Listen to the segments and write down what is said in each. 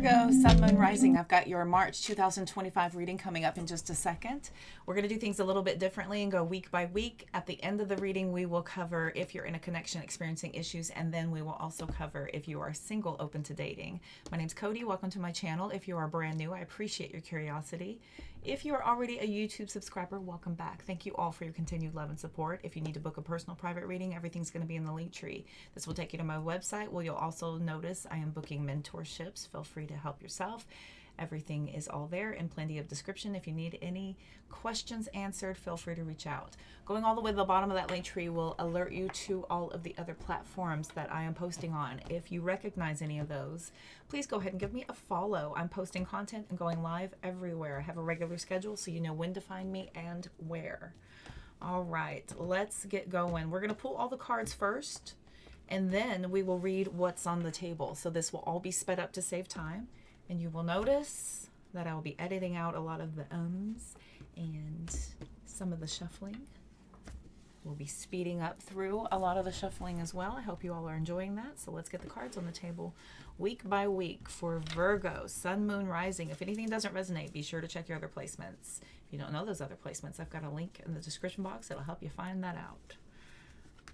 Virgo, Sun, Moon, Rising. I've got your March 2025 reading coming up in just a second. We're going to do things a little bit differently and go week by week. At the end of the reading, we will cover if you're in a connection experiencing issues, and then we will also cover if you are single, open to dating. My name's Cody. Welcome to my channel. If you are brand new, I appreciate your curiosity. If you are already a YouTube subscriber, welcome back. Thank you all for your continued love and support. If you need to book a personal private reading, everything's going to be in the link tree. This will take you to my website where you'll also notice I am booking mentorships. Feel free to help yourself. Everything is all there and plenty of description. If you need any questions answered, feel free to reach out. Going all the way to the bottom of that link tree will alert you to all of the other platforms that I am posting on. If you recognize any of those, please go ahead and give me a follow. I'm posting content and going live everywhere. I have a regular schedule so you know when to find me and where. All right, let's get going. We're going to pull all the cards first, and then we will read what's on the table. So this will all be sped up to save time. And you will notice that I will be editing out a lot of the ums and some of the shuffling. We'll be speeding up through a lot of the shuffling as well. I hope you all are enjoying that. So let's get the cards on the table week by week for Virgo, Sun, Moon, Rising. If anything doesn't resonate, be sure to check your other placements. If you don't know those other placements, I've got a link in the description box that'll help you find that out.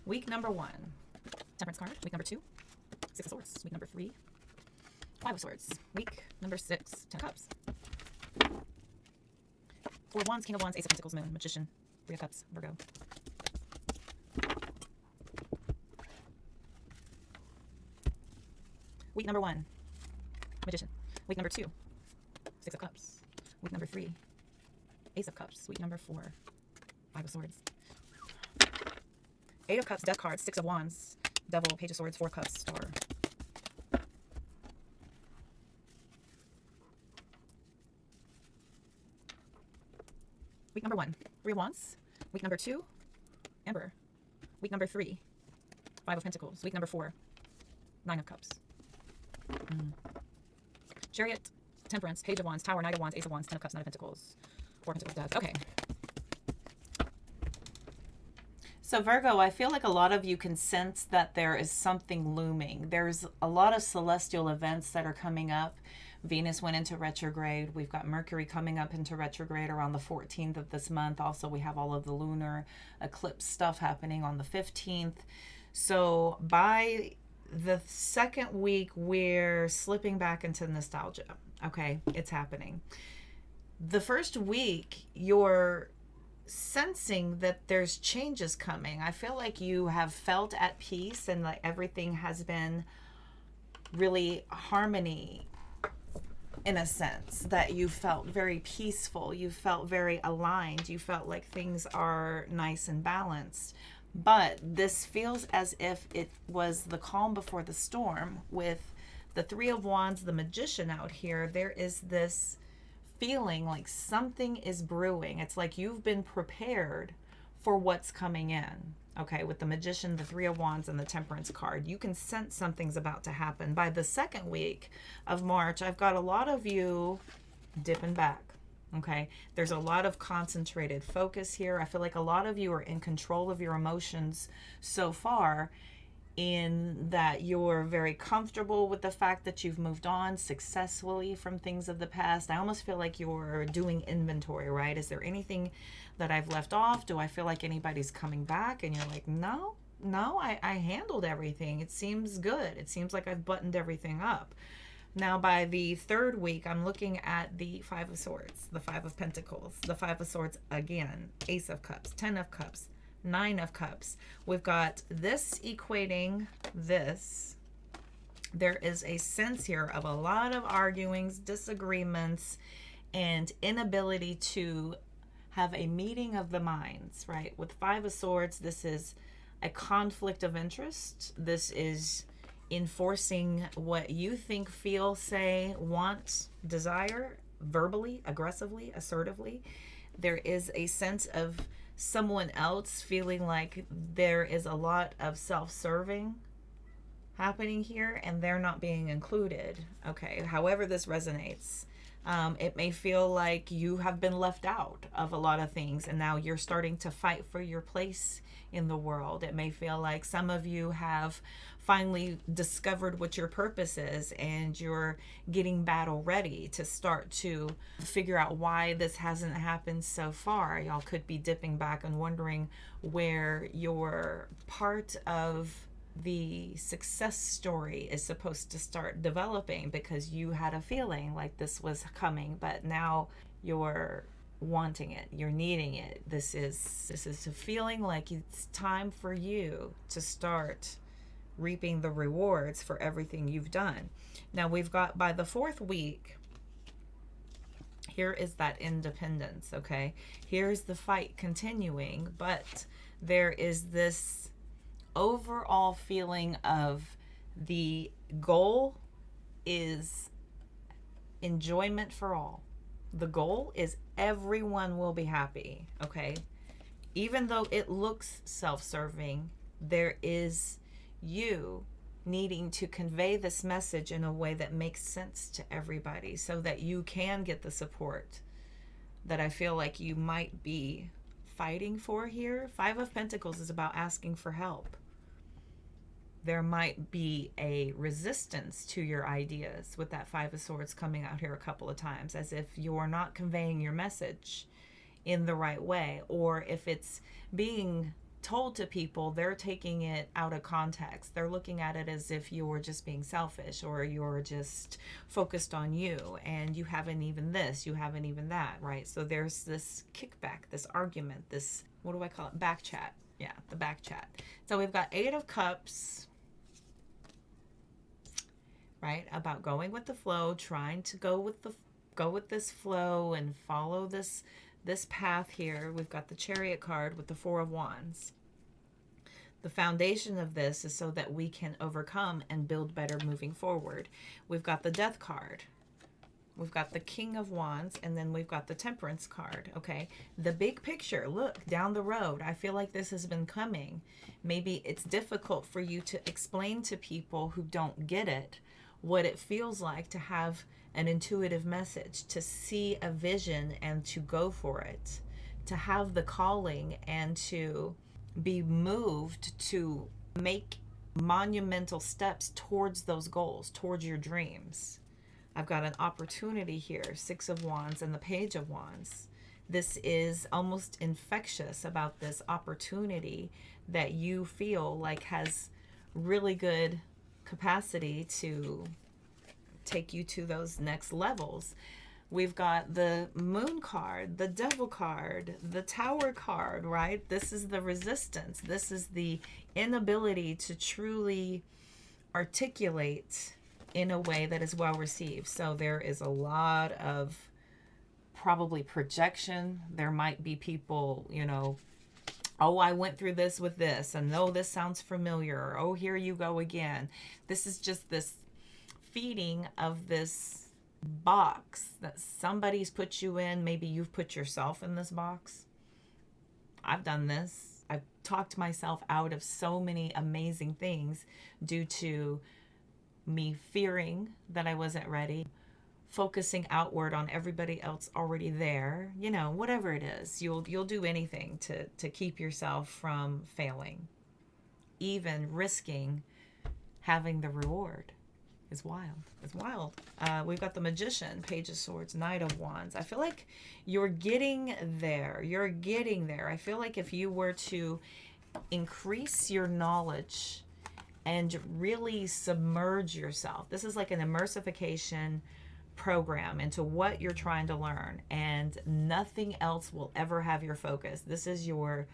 Week number 1, Temperance card. Week number 2, Six of Swords. Week number 3, Five of Swords. Week number 6, Ten of Cups. Four of Wands, King of Wands, Ace of Pentacles, Moon, Magician, Three of Cups, Virgo. Week number 1, Magician. Week number 2, Six of Cups. Week number 3, Ace of Cups. Week number 4, Five of Swords. Eight of Cups, Death card, Six of Wands, Devil, Page of Swords, Four of Cups, Star. Week number 1, Three of Wands. Week number 2, Emperor. Week number 3, Five of Pentacles. Week number 4, Nine of Cups. Chariot, Temperance, Page of Wands, Tower, Knight of Wands, Ace of Wands, Ten of Cups, Nine of Pentacles, Four of Pentacles, Death. Okay. So Virgo, I feel like a lot of you can sense that there is something looming. There's a lot of celestial events that are coming up. Venus went into retrograde. We've got Mercury coming up into retrograde around the 14th of this month. Also, we have all of the lunar eclipse stuff happening on the 15th. So by the second week, we're slipping back into nostalgia. Okay, it's happening. The first week, you're sensing that there's changes coming. I feel like you have felt at peace and like everything has been really harmony, in a sense that you felt very peaceful, you felt very aligned, you felt like things are nice and balanced. But this feels as if it was the calm before the storm. With the Three of Wands, the Magician out here, there is this feeling like something is brewing. It's like you've been prepared for what's coming in. Okay, with the Magician, the Three of Wands, and the Temperance card, you can sense something's about to happen. By the second week of March, I've got a lot of you dipping back. Okay, there's a lot of concentrated focus here. I feel like a lot of you are in control of your emotions so far, in that you're very comfortable with the fact that you've moved on successfully from things of the past. I almost feel like you're doing inventory, right? Is there anything that I've left off? Do I feel like anybody's coming back? And you're like, no, I handled everything. It seems good. It seems like I've buttoned everything up. Now, by the third week, I'm looking at the Five of Swords, the Five of Pentacles, the Five of Swords again, Ace of Cups, Ten of Cups, Nine of Cups. We've got this equating this. There is a sense here of a lot of arguings, disagreements, and inability to have a meeting of the minds, right? With Five of Swords, this is a conflict of interest. This is enforcing what you think, feel, say, want, desire, verbally, aggressively, assertively. There is a sense of someone else feeling like there is a lot of self-serving happening here and they're not being included. Okay, however this resonates, It may feel like you have been left out of a lot of things and now you're starting to fight for your place in the world. It may feel like some of you have finally discovered what your purpose is and you're getting battle ready to start to figure out why this hasn't happened so far. Y'all could be dipping back and wondering where your part of the success story is supposed to start developing, because you had a feeling like this was coming, but now you're wanting it, you're needing it. This is a feeling like it's time for you to start reaping the rewards for everything you've done. Now we've got, by the 4th week, here is that independence. Okay, here's the fight continuing, but there is this overall feeling of the goal is enjoyment for all. The goal is everyone will be happy. Okay, even though it looks self-serving, there is you needing to convey this message in a way that makes sense to everybody so that you can get the support that I feel like you might be fighting for here. 5 of Pentacles is about asking for help. There might be a resistance to your ideas with that 5 of Swords coming out here a couple of times, as if you're not conveying your message in the right way, or if it's being told to people, they're taking it out of context. They're looking at it as if you're just being selfish, or you're just focused on you and you haven't even this, you haven't even that, right? So there's this kickback, this argument, this, what do I call it? Back chat. Yeah, the back chat. So we've got 8 of Cups, right? About going with the flow, trying to go with this flow and follow this path here. We've got the Chariot card with the 4 of Wands. The foundation of this is so that we can overcome and build better moving forward. We've got the Death card. We've got the King of Wands, and then we've got the Temperance card, okay? The big picture, look, down the road, I feel like this has been coming. Maybe it's difficult for you to explain to people who don't get it what it feels like to have an intuitive message, to see a vision and to go for it, to have the calling and to be moved to make monumental steps towards those goals, towards your dreams. I've got an opportunity here, 6 of Wands and the Page of Wands. This is almost infectious about this opportunity that you feel like has really good capacity to take you to those next levels. We've got the Moon card, the Devil card, the Tower card, right? This is the resistance. This is the inability to truly articulate in a way that is well received. So there is a lot of probably projection. There might be people, you know, oh, I went through this with this, and oh, this sounds familiar, or oh, here you go again. This is just this feeding of this box that somebody's put you in. Maybe you've put yourself in this box. I've done this. I've talked myself out of so many amazing things due to me fearing that I wasn't ready, focusing outward on everybody else already there. You know, whatever it is, you'll do anything to keep yourself from failing. Even risking having the reward is wild. It's wild. We've got the Magician, Page of Swords, Knight of Wands. I feel like you're getting there. You're getting there. I feel like if you were to increase your knowledge and really submerge yourself, this is like an immersification program into what you're trying to learn, and nothing else will ever have your focus. This is your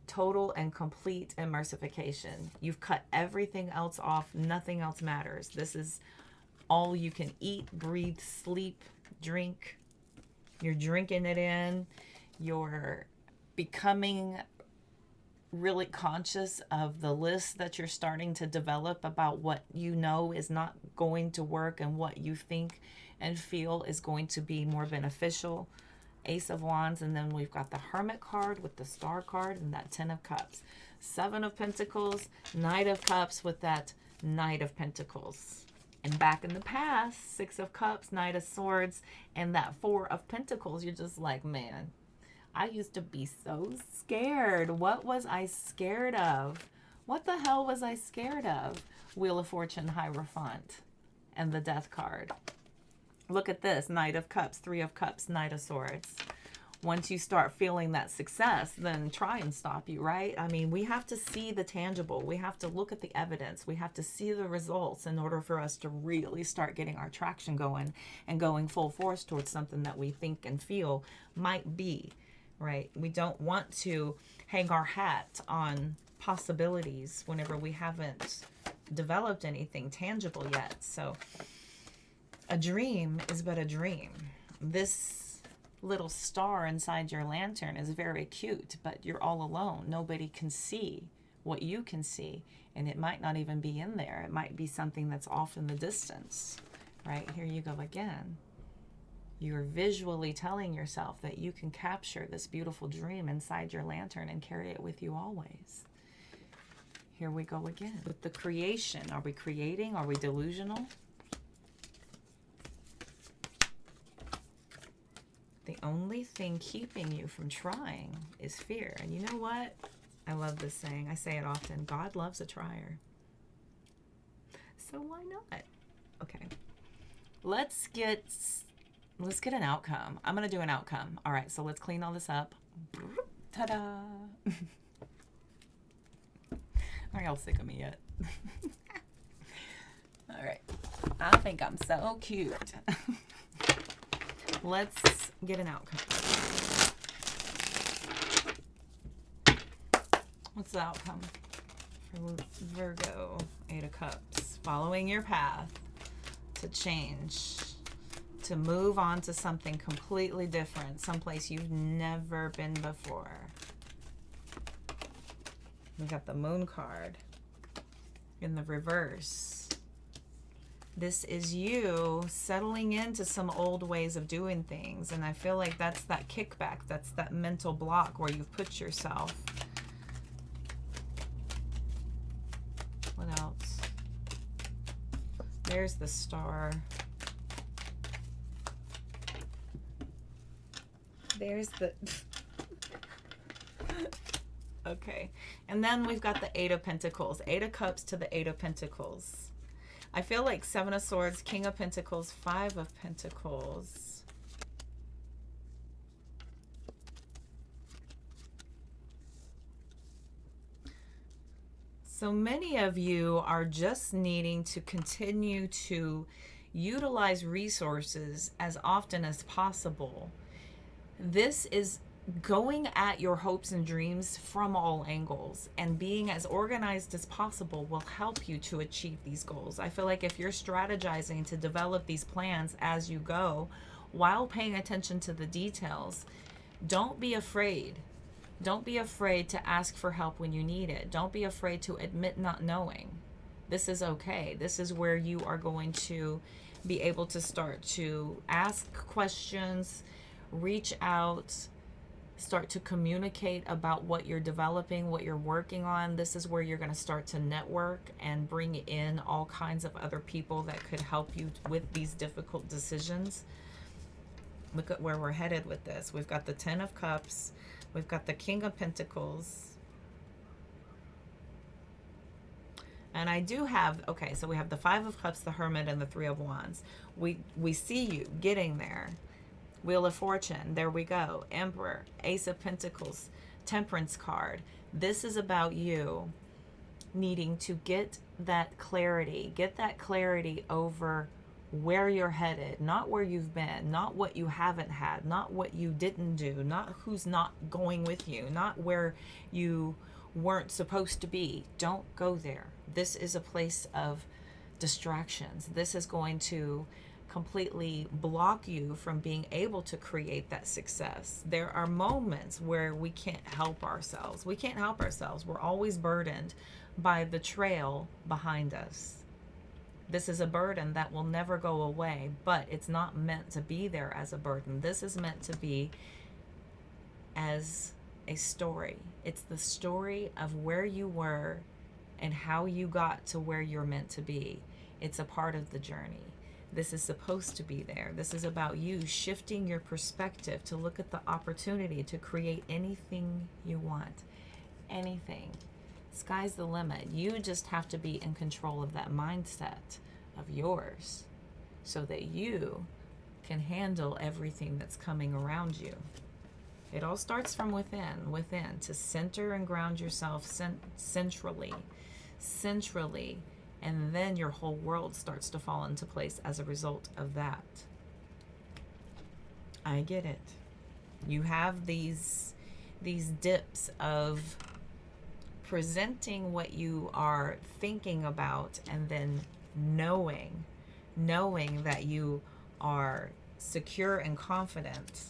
total and complete immersification. You've cut everything else off. Nothing else matters. This is all you can eat, breathe, sleep, drink. You're drinking it in. You're becoming really conscious of the list that you're starting to develop about what you know is not going to work and what you think and feel is going to be more beneficial. Ace of Wands, and then we've got the Hermit card with the Star card and that 10 of Cups. 7 of Pentacles, Knight of Cups with that Knight of Pentacles. And back in the past, Six of Cups, Knight of Swords, and that Four of Pentacles, you're just like, man, I used to be so scared. What was I scared of? What the hell was I scared of? Wheel of Fortune, Hierophant, and the Death card. Look at this, Knight of Cups, Three of Cups, Knight of Swords. Once you start feeling that success, then try and stop you, right? I mean, we have to see the tangible. We have to look at the evidence. We have to see the results in order for us to really start getting our traction going and going full force towards something that we think and feel might be, right? We don't want to hang our hat on possibilities whenever we haven't developed anything tangible yet. So a dream is but a dream. This little star inside your lantern is very cute, but you're all alone. Nobody can see what you can see, and it might not even be in there. It might be something that's off in the distance, right? Here you go again. You're visually telling yourself that you can capture this beautiful dream inside your lantern and carry it with you always. Here we go again with the creation. Are we creating? Are we delusional? The only thing keeping you from trying is fear. And you know what? I love this saying. I say it often. God loves a trier. So why not? Okay. Let's get an outcome. I'm going to do an outcome. All right, so let's clean all this up. Ta-da! Are y'all sick of me yet? All right. I think I'm so cute. Let's get an outcome. What's the outcome for Virgo? Eight of Cups. Following your path to change, to move on to something completely different, someplace you've never been before. We got the Moon card in the reverse. This is you settling into some old ways of doing things. And I feel like that's that kickback. That's that mental block where you've put yourself. What else? There's the Star. There's the... Okay. And then we've got the Eight of Pentacles. Eight of Cups to the Eight of Pentacles. I feel like Seven of Swords, King of Pentacles, Five of Pentacles. So many of you are just needing to continue to utilize resources as often as possible. This is going at your hopes and dreams from all angles, and being as organized as possible will help you to achieve these goals. I feel like if you're strategizing to develop these plans as you go while paying attention to the details, don't be afraid. Don't be afraid to ask for help when you need it. Don't be afraid to admit not knowing. This is okay. This is where you are going to be able to start to ask questions, reach out, start to communicate about what you're developing, what you're working on. This is where you're going to start to network and bring in all kinds of other people that could help you with these difficult decisions. Look at where we're headed with this. We've got the Ten of Cups. We've got the King of Pentacles. And I do have, okay, so we have the Five of Cups, the Hermit, and the Three of Wands. We see you getting there. Wheel of Fortune, there we go. Emperor, Ace of Pentacles, Temperance card. This is about you needing to get that clarity. Get that clarity over where you're headed, not where you've been, not what you haven't had, not what you didn't do, not who's not going with you, not where you weren't supposed to be. Don't go there. This is a place of distractions. This is going to completely block you from being able to create that success. There are moments where we can't help ourselves. We can't help ourselves. We're always burdened by the trail behind us. This is a burden that will never go away, but it's not meant to be there as a burden. This is meant to be as a story. It's the story of where you were and how you got to where you're meant to be. It's a part of the journey. This is supposed to be there. This is about you shifting your perspective to look at the opportunity to create anything you want. Anything. Sky's the limit. You just have to be in control of that mindset of yours so that you can handle everything that's coming around you. It all starts from within, to center and ground yourself centrally, and then your whole world starts to fall into place as a result of that. I get it. You have these dips of presenting what you are thinking about, and then knowing that you are secure and confident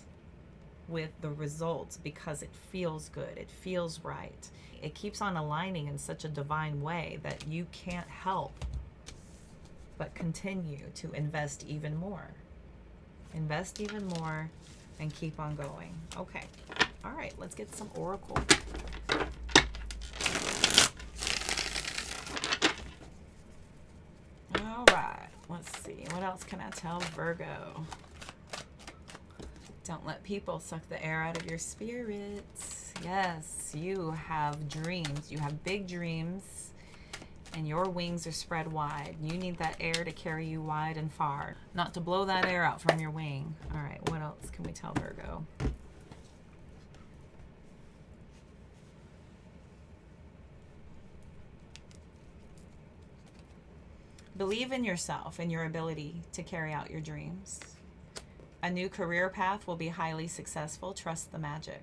with the results because it feels good, it feels right. It keeps on aligning in such a divine way that you can't help but continue to invest even more. Invest even more and keep on going. Okay. All right, let's get some oracle. All right, let's see. What else can I tell Virgo? Don't let people suck the air out of your spirits. Yes, you have dreams. You have big dreams, and your wings are spread wide. You need that air to carry you wide and far, not to blow that air out from your wing. All right, what else can we tell Virgo? Believe in yourself and your ability to carry out your dreams. A new career path will be highly successful. Trust the magic.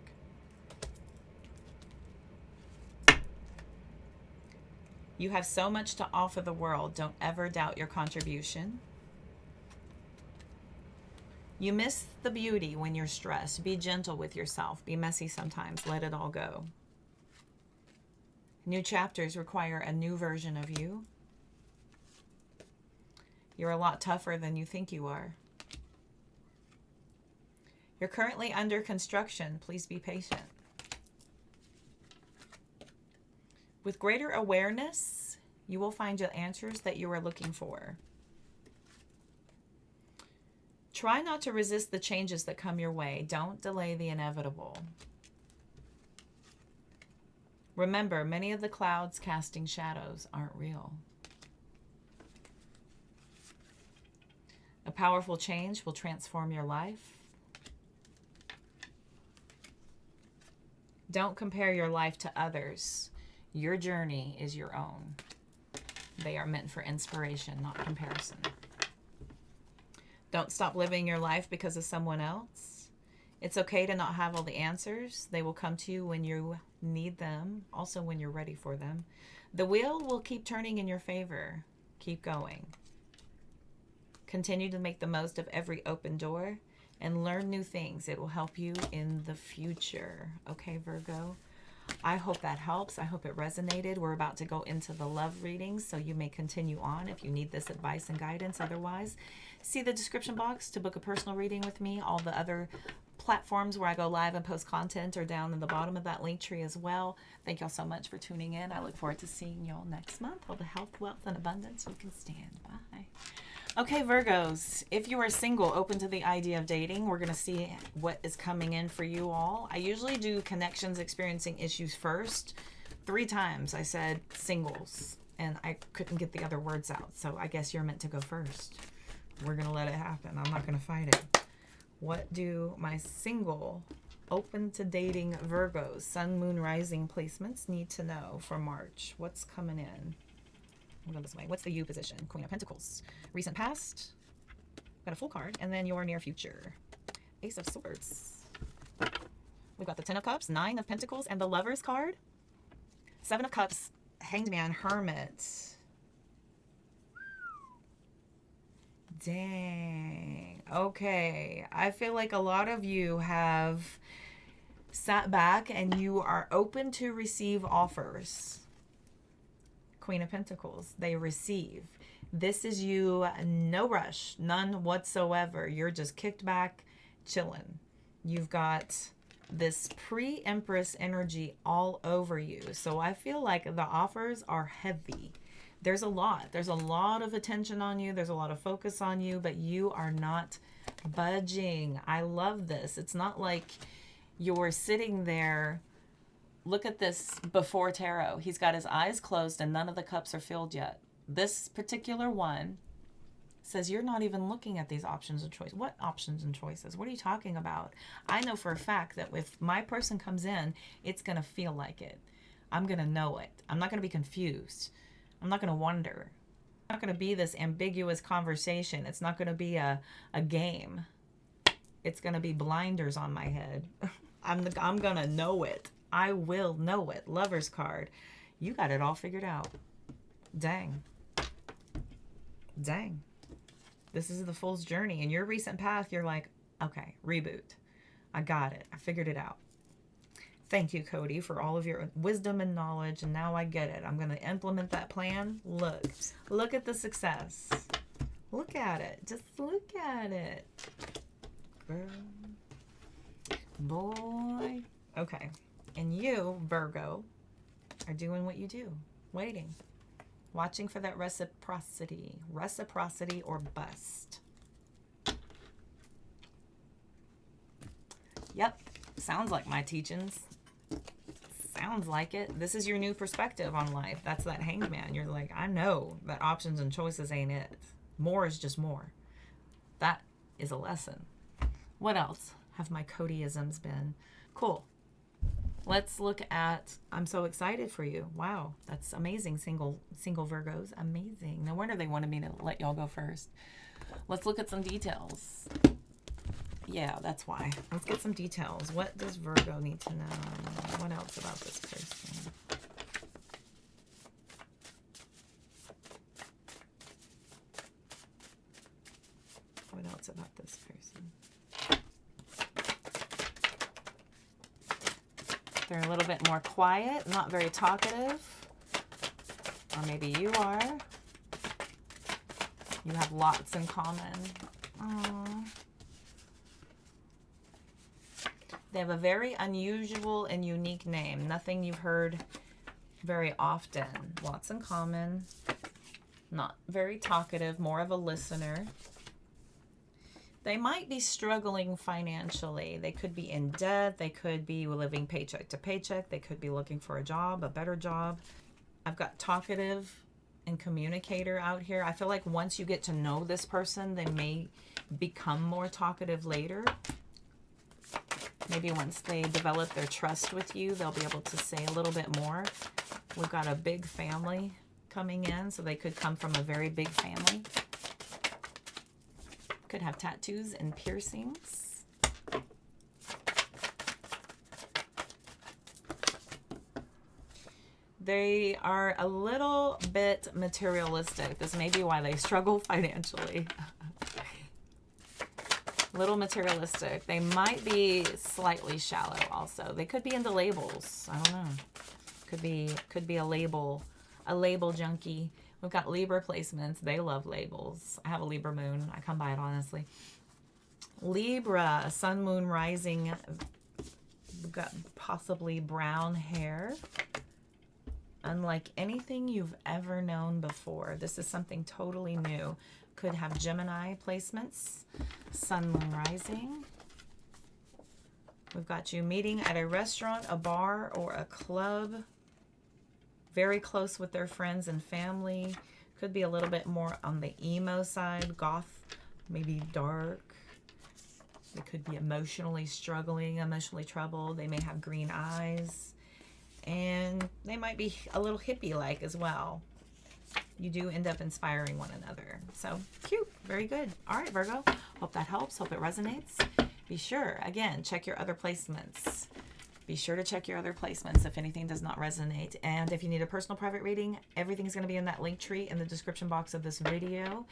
You have so much to offer the world. Don't ever doubt your contribution. You miss the beauty when you're stressed. Be gentle with yourself. Be messy sometimes. Let it all go. New chapters require a new version of you. You're a lot tougher than you think you are. You're currently under construction. Please be patient. With greater awareness, you will find the answers that you are looking for. Try not to resist the changes that come your way. Don't delay the inevitable. Remember, many of the clouds casting shadows aren't real. A powerful change will transform your life. Don't compare your life to others. Your journey is your own. They are meant for inspiration, not comparison. Don't stop living your life because of someone else. It's okay to not have all the answers. They will come to you when you need them, also when you're ready for them. The wheel will keep turning in your favor. Keep going. Continue to make the most of every open door and learn new things. It will help you in the future. Okay, Virgo? I hope that helps. I hope it resonated. We're about to go into the love readings, so you may continue on if you need this advice and guidance. Otherwise, see the description box to book a personal reading with me. All the other platforms where I go live and post content are down in the bottom of that link tree as well. Thank y'all so much for tuning in. I look forward to seeing y'all next month. All the health, wealth, and abundance you can stand. Bye. Okay, Virgos, if you are single, open to the idea of dating, we're going to see what is coming in for you all. I usually do connections, experiencing issues first. 3 times I said singles, and I couldn't get the other words out, so I guess you're meant to go first. We're going to let it happen. I'm not going to fight it. What do my single, open to dating Virgos, Sun, Moon, Rising placements need to know for March? What's coming in? We'll go this way. What's the you position? Queen of Pentacles. Recent past. Got a full card. And then your near future. Ace of Swords. We've got the 10 of Cups, 9 of Pentacles, and the Lover's card. 7 of Cups, Hanged Man, Hermit. Dang. Okay. I feel like a lot of you have sat back and you are open to receive offers. Queen of Pentacles, they receive. This is you, no rush, none whatsoever. You're just kicked back, chilling. You've got this pre-Empress energy all over you. So I feel like the offers are heavy. There's a lot. There's a lot of attention on you. There's a lot of focus on you, but you are not budging. I love this. It's not like you're sitting there. Look at this before tarot. He's got his eyes closed and none of the cups are filled yet. This particular one says you're not even looking at these options and choices. What options and choices? What are you talking about? I know for a fact that if my person comes in, it's going to feel like it. I'm going to know it. I'm not going to be confused. I'm not going to wonder. It's not going to be this ambiguous conversation. It's not going to be a game. It's going to be blinders on my head. I'm going to know it. I will know it. Lover's card. You got it all figured out. Dang. Dang. This is the Fool's journey. In your recent path, you're like, okay, reboot. I got it. I figured it out. Thank you, Cody, for all of your wisdom and knowledge. And now I get it. I'm going to implement that plan. Look at the success. Look at it. Just look at it. Girl. Boy. Okay. And you, Virgo, are doing what you do. Waiting. Watching for that reciprocity. Reciprocity or bust. Yep. Sounds like my teachings. Sounds like it. This is your new perspective on life. That's that Hanged Man. You're like, I know that options and choices ain't it. More is just more. That is a lesson. What else have my Codyisms been? Cool. Let's look at, I'm so excited for you. Wow, that's amazing. Single Virgos, amazing. No wonder they wanted me to let y'all go first. Let's look at some details. Yeah, that's why. Let's get some details. What does Virgo need to know? What else about this person? What else about this person? They're a little bit more quiet, not very talkative. Or maybe you are. You have lots in common. Aww. They have a very unusual and unique name. Nothing you've heard very often. Lots in common. Not very talkative, more of a listener. They might be struggling financially. They could be in debt. They could be living paycheck to paycheck. They could be looking for a job, a better job. I've got talkative and communicator out here. I feel like once you get to know this person, they may become more talkative later. Maybe once they develop their trust with you, they'll be able to say a little bit more. We've got a big family coming in, so they could come from a very big family. Could have tattoos and piercings. They are a little bit materialistic. This may be why they struggle financially. Little materialistic. They might be slightly shallow also. They could be into labels. I don't know. Could be a label junkie. We've got Libra placements. They love labels. I have a Libra moon. I come by it honestly. Libra, sun, moon, rising. We've got possibly brown hair. Unlike anything you've ever known before. This is something totally new. Could have Gemini placements. Sun, moon, rising. We've got you meeting at a restaurant, a bar, or a club. Very close with their friends and family. Could be a little bit more on the emo side, goth, maybe dark. They could be emotionally struggling, emotionally troubled. They may have green eyes. And they might be a little hippie-like as well. You do end up inspiring one another. So, cute. Very good. All right, Virgo. Hope that helps. Hope it resonates. Be sure, again, check your other placements. Be sure to check your other placements if anything does not resonate. And if you need a personal private reading, everything's going to be in that link tree in the description box of this video.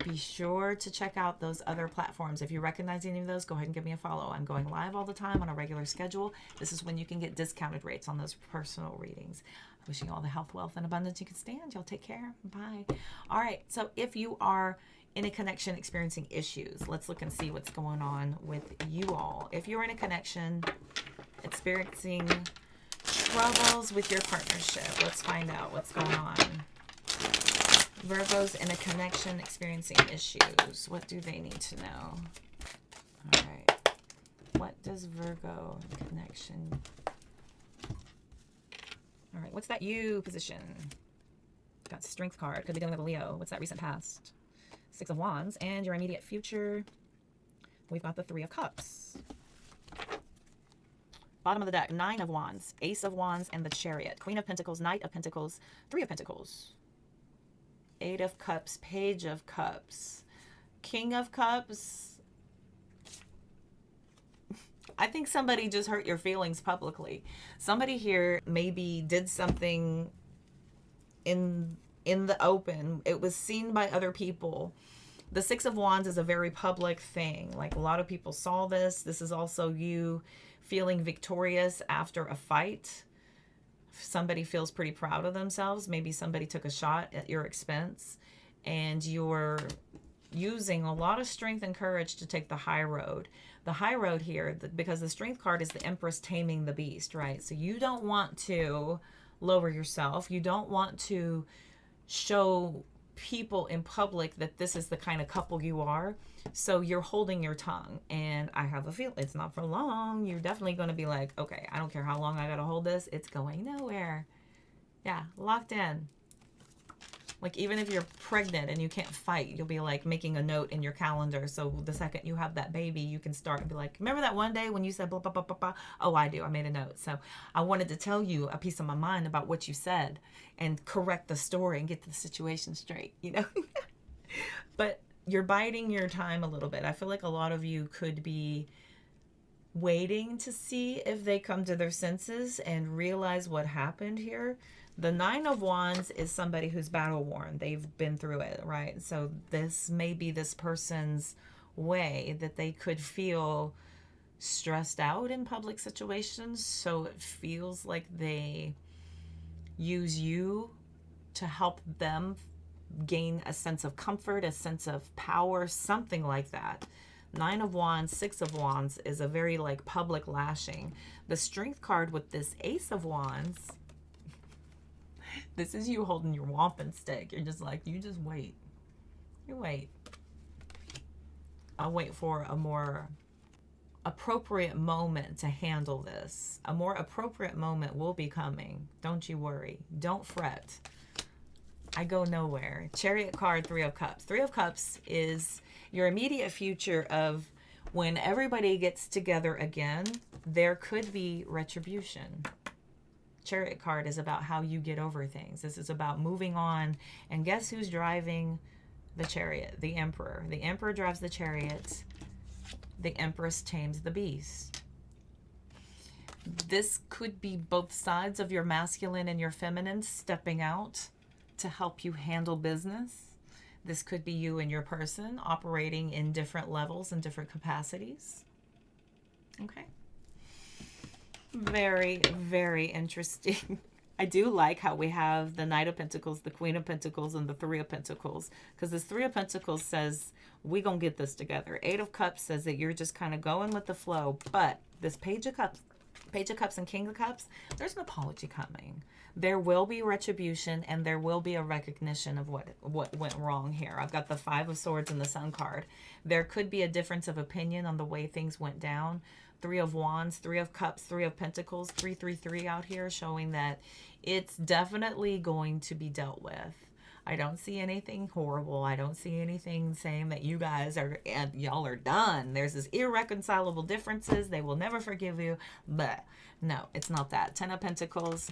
Be sure to check out those other platforms. If you recognize any of those, go ahead and give me a follow. I'm going live all the time on a regular schedule. This is when you can get discounted rates on those personal readings. Wishing you all the health, wealth, and abundance you can stand. Y'all take care. Bye. All right. So if you are in a connection experiencing issues, let's look and see what's going on with you all. If you're in a connection experiencing troubles with your partnership, let's find out what's going on. Virgos in a connection experiencing issues. What do they need to know? All right. What does Virgo connection... All right, what's that you position? Got Strength card. Could be dealing with a Leo. What's that recent past? Six of Wands. And your immediate future. We've got the Three of Cups. Bottom of the deck, Nine of Wands, Ace of Wands, and the Chariot. Queen of Pentacles, Knight of Pentacles, Three of Pentacles. Eight of Cups, Page of Cups. King of Cups. I think somebody just hurt your feelings publicly. Somebody here maybe did something in the open. It was seen by other people. The Six of Wands is a very public thing. Like, a lot of people saw this. This is also you feeling victorious after a fight. Somebody feels pretty proud of themselves. Maybe somebody took a shot at your expense, and you're using a lot of strength and courage to take the high road. The high road here, because the Strength card is the Empress taming the beast, right? So you don't want to lower yourself. You don't want to show people in public that this is the kind of couple you are. So you're holding your tongue. And I have a feeling it's not for long. You're definitely going to be like, okay, I don't care how long I got to hold this. It's going nowhere. Yeah, locked in. Like, even if you're pregnant and you can't fight, you'll be like making a note in your calendar. So the second you have that baby, you can start and be like, remember that one day when you said blah, blah, blah, blah, blah? Oh, I do. I made a note. So I wanted to tell you a piece of my mind about what you said and correct the story and get the situation straight, you know? But you're biding your time a little bit. I feel like a lot of you could be waiting to see if they come to their senses and realize what happened here. The Nine of Wands is somebody who's battle worn. They've been through it, right? So this may be this person's way that they could feel stressed out in public situations. So it feels like they use you to help them gain a sense of comfort, a sense of power, something like that. Nine of Wands, Six of Wands is a very like public lashing. The Strength card with this Ace of Wands, this is you holding your wampum stick. You're just like, you just wait. You wait. I'll wait for a more appropriate moment to handle this. A more appropriate moment will be coming. Don't you worry. Don't fret. I go nowhere. Chariot card, Three of Cups. Three of Cups is your immediate future of when everybody gets together again, there could be retribution. Chariot card is about how you get over things. This is about moving on. And guess who's driving the chariot? The Emperor. The Emperor drives the chariot. The Empress tames the beast. This could be both sides of your masculine and your feminine stepping out to help you handle business. This could be you and your person operating in different levels and different capacities. Okay. Very, very interesting. I do like how we have the Knight of Pentacles, the Queen of Pentacles, and the Three of Pentacles. Because this Three of Pentacles says, we gonna get this together. Eight of Cups says that you're just kind of going with the flow. But this Page of Cups and King of Cups, there's an apology coming. There will be retribution, and there will be a recognition of what went wrong here. I've got the Five of Swords and the Sun card. There could be a difference of opinion on the way things went down. Three of Wands, Three of Cups, Three of Pentacles, 333 out here, showing that it's definitely going to be dealt with. I don't see anything horrible. I don't see anything saying that you guys are, and y'all are done. There's this irreconcilable differences. They will never forgive you. But no, it's not that. Ten of Pentacles.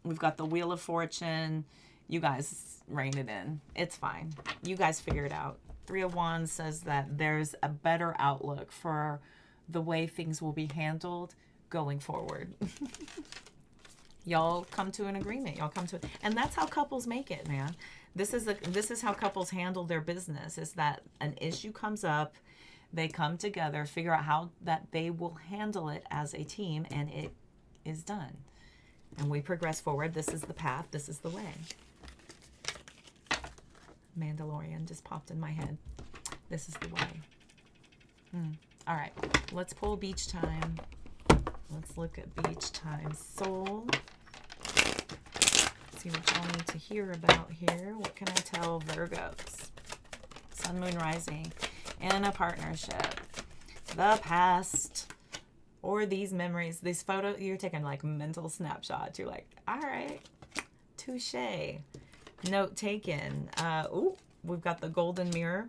We've got the Wheel of Fortune. You guys rein it in. It's fine. You guys figure it out. Three of Wands says that there's a better outlook for the way things will be handled going forward. Y'all come to an agreement. Y'all come to, and that's how couples make it, man. This is how couples handle their business, is that an issue comes up, they come together, figure out how that they will handle it as a team, and it is done. And we progress forward. This is the path. This is the way. Mandalorian just popped in my head. This is the way. All right, let's pull beach time. Let's look at beach time. Soul, See what y'all need to hear about here. What can I tell Virgos? Sun, Moon, Rising. In a partnership. The past. Or these memories. These photos. You're taking like mental snapshots. You're like, all right. Touche. Note taken. Ooh, we've got the golden mirror.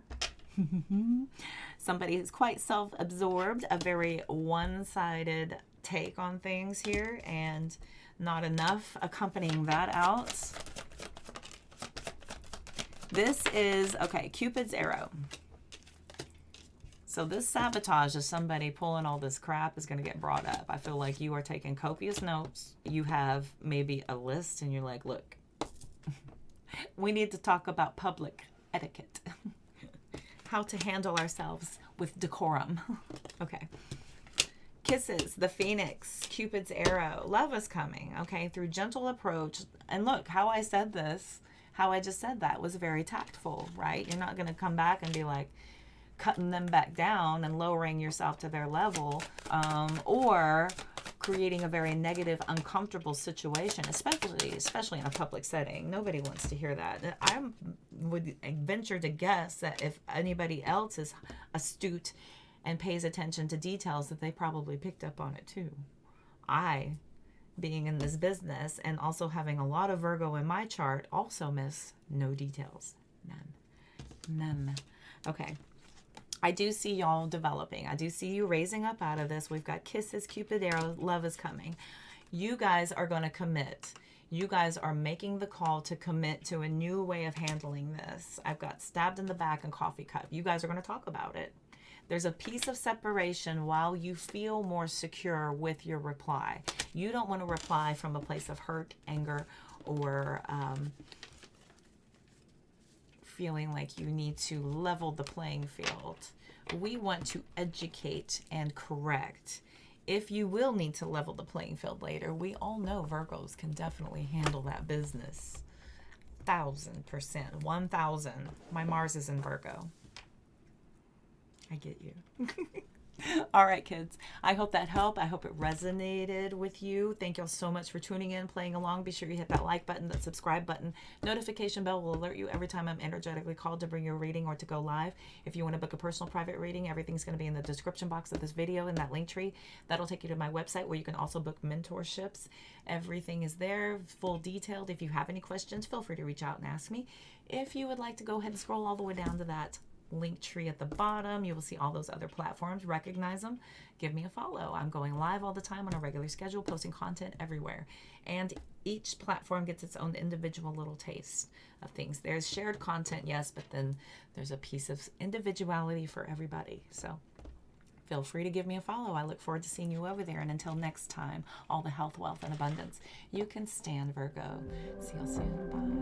Somebody who's quite self-absorbed. A very one-sided take on things here. And not enough accompanying that out. This is, okay, Cupid's arrow. So this sabotage of somebody pulling all this crap is going to get brought up. I feel like you are taking copious notes. You have maybe a list and you're like, look, we need to talk about public etiquette. How to handle ourselves with decorum. Okay. Kisses, the Phoenix, Cupid's arrow. Love is coming, okay, through gentle approach. And look, how I said this, how I just said that was very tactful, right? You're not going to come back and be like cutting them back down and lowering yourself to their level, or creating a very negative, uncomfortable situation, especially in a public setting. Nobody wants to hear that. I would venture to guess that if anybody else is astute and pays attention to details, that they probably picked up on it too. I, being in this business and also having a lot of Virgo in my chart, also miss no details. None. Okay. I do see y'all developing. I do see you raising up out of this. We've got kisses, Cupid arrow, love is coming. You guys are going to commit. You guys are making the call to commit to a new way of handling this. I've got stabbed in the back and coffee cup. You guys are going to talk about it. There's a piece of separation while you feel more secure with your reply. You don't want to reply from a place of hurt, anger, or feeling like you need to level the playing field. We want to educate and correct. If you will need to level the playing field later, we all know Virgos can definitely handle that business. 1,000%. 1,000. My Mars is in Virgo. I get you. All right, kids. I hope that helped. I hope it resonated with you. Thank y'all so much for tuning in, playing along. Be sure you hit that like button, that subscribe button. Notification bell will alert you every time I'm energetically called to bring you a reading or to go live. If you want to book a personal private reading, everything's going to be in the description box of this video in that link tree. That'll take you to my website where you can also book mentorships. Everything is there, full detailed. If you have any questions, feel free to reach out and ask me. If you would like to go ahead and scroll all the way down to that link tree at the bottom, you will see all those other platforms. Recognize them. Give me a follow. I'm going live all the time on a regular schedule, posting content everywhere. And each platform gets its own individual little taste of things. There's shared content, yes, but then there's a piece of individuality for everybody. So feel free to give me a follow. I look forward to seeing you over there. And until next time, all the health, wealth, and abundance you can stand, Virgo. See you soon. Bye.